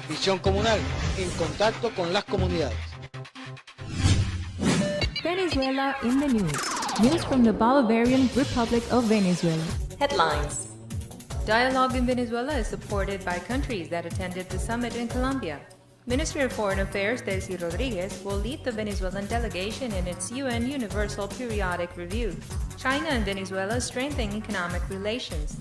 Visión comunal, en contacto con las comunidades. Venezuela in the news. News from the Bolivarian Republic of Venezuela. Headlines. Dialogue in Venezuela is supported by countries that attended the summit in Colombia. Minister of Foreign Affairs Delcy Rodriguez will lead the Venezuelan delegation in its UN Universal Periodic Review. China and Venezuela strengthen economic relations.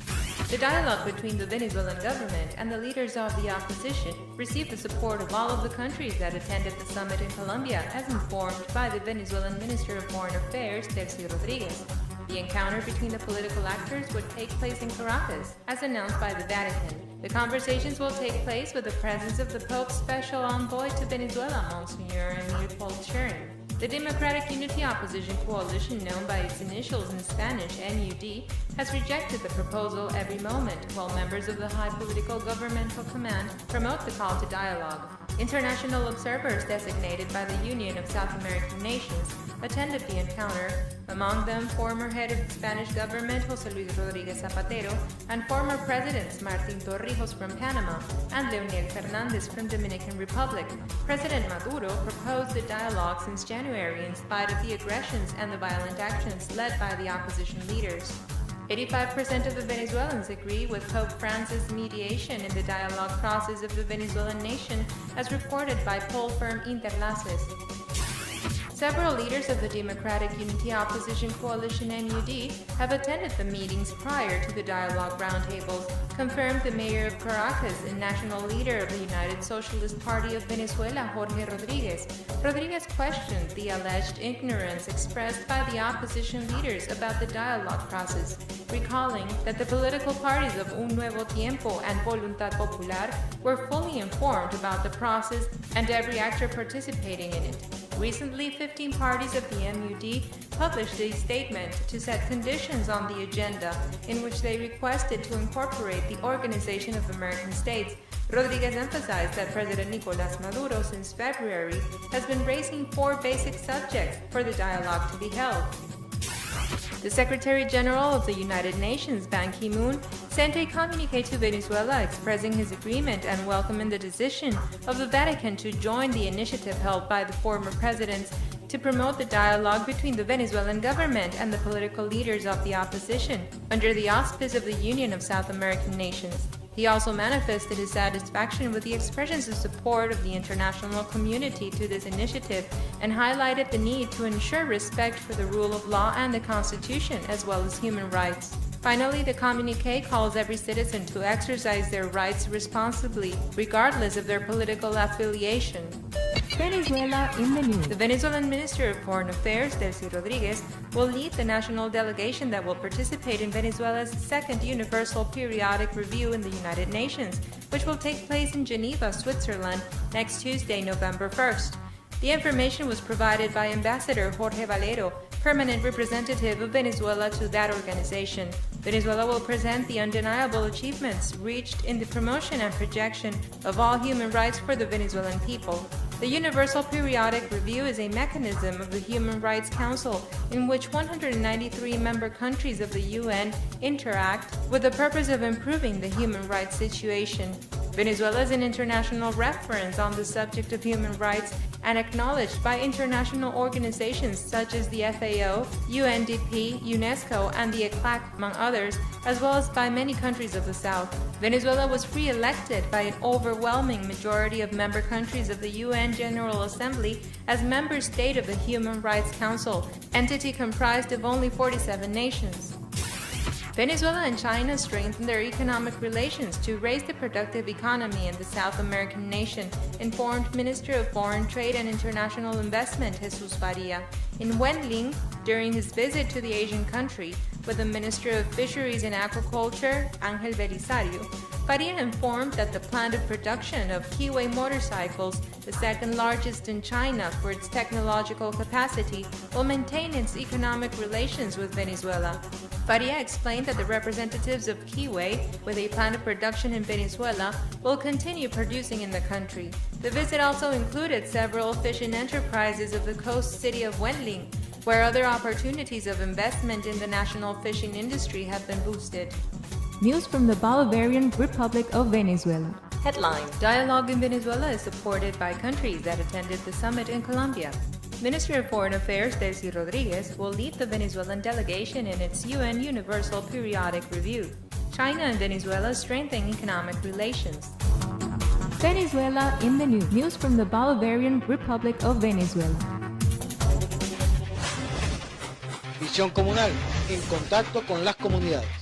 The dialogue between the Venezuelan government and the leaders of the opposition received the support of all of the countries that attended the summit in Colombia, as informed by the Venezuelan Minister of Foreign Affairs Delcy Rodriguez. The encounter between the political actors would take place in Caracas, as announced by the Vatican. The conversations will take place with the presence of the Pope's special envoy to Venezuela, Monsignor Emir Polcherin. The Democratic Unity Opposition Coalition, known by its initials in Spanish, NUD, has rejected the proposal every moment, while members of the high political governmental command promote the call to dialogue. International observers designated by the Union of South American Nations attended the encounter, among them former head of the Spanish government José Luis Rodríguez Zapatero and former presidents Martín Torrijos from Panama and Leonel Fernández from Dominican Republic. President Maduro proposed the dialogue since January in spite of the aggressions and the violent actions led by the opposition leaders. 85% of the Venezuelans agree with Pope Francis' mediation in the dialogue process of the Venezuelan nation, as reported by poll firm Interlaces. Several leaders of the Democratic Unity Opposition Coalition NUD have attended the meetings prior to the dialogue roundtables, confirmed the mayor of Caracas and national leader of the United Socialist Party of Venezuela, Jorge Rodriguez. Rodriguez questioned the alleged ignorance expressed by the opposition leaders about the dialogue process, recalling that the political parties of Un Nuevo Tiempo and Voluntad Popular were fully informed about the process and every actor participating in it. Recently, 15 parties of the MUD published a statement to set conditions on the agenda in which they requested to incorporate the Organization of American States. Rodriguez emphasized that President Nicolás Maduro since February has been raising 4 basic subjects for the dialogue to be held. The Secretary General of the United Nations, Ban Ki-moon, sent a communiqué to Venezuela expressing his agreement and welcoming the decision of the Vatican to join the initiative held by the former presidents to promote the dialogue between the Venezuelan government and the political leaders of the opposition under the auspice of the Union of South American Nations. He also manifested his satisfaction with the expressions of support of the international community to this initiative and highlighted the need to ensure respect for the rule of law and the Constitution, as well as human rights. Finally, the communiqué calls every citizen to exercise their rights responsibly, regardless of their political affiliation. Venezuela in the news. The Venezuelan Minister of Foreign Affairs, Delcy Rodriguez, will lead the national delegation that will participate in Venezuela's second Universal Periodic Review in the United Nations, which will take place in Geneva, Switzerland, next Tuesday, November 1st. The information was provided by Ambassador Jorge Valero, permanent representative of Venezuela to that organization. Venezuela will present the undeniable achievements reached in the promotion and projection of all human rights for the Venezuelan people. The Universal Periodic Review is a mechanism of the Human Rights Council in which 193 member countries of the UN interact with the purpose of improving the human rights situation. Venezuela is an international reference on the subject of human rights and acknowledged by international organizations such as the FAO, UNDP, UNESCO, and the ECLAC, among others, as well as by many countries of the South. Venezuela was re-elected by an overwhelming majority of member countries of the UN General Assembly as member state of the Human Rights Council, entity comprised of only 47 nations. Venezuela and China strengthen their economic relations to raise the productive economy in the South American nation, informed Minister of Foreign Trade and International Investment Jesus Faria. In Wendling, during his visit to the Asian country, with the Minister of Fisheries and Aquaculture, Ángel Belisario, Faria informed that the plant of production of Kiwi motorcycles, the second largest in China for its technological capacity, will maintain its economic relations with Venezuela. Faria explained that the representatives of Kiwi, with a plant of production in Venezuela, will continue producing in the country. The visit also included several fishing enterprises of the coast city of Wendling, where other opportunities of investment in the national fishing industry have been boosted. News from the Bolivarian Republic of Venezuela. Headline: Dialogue in Venezuela is supported by countries that attended the summit in Colombia. Ministry of Foreign Affairs Delcy Rodriguez will lead the Venezuelan delegation in its UN Universal Periodic Review. China and Venezuela strengthen economic relations. Venezuela in the news. News from the Bolivarian Republic of Venezuela. Visión comunal, en contacto con las comunidades.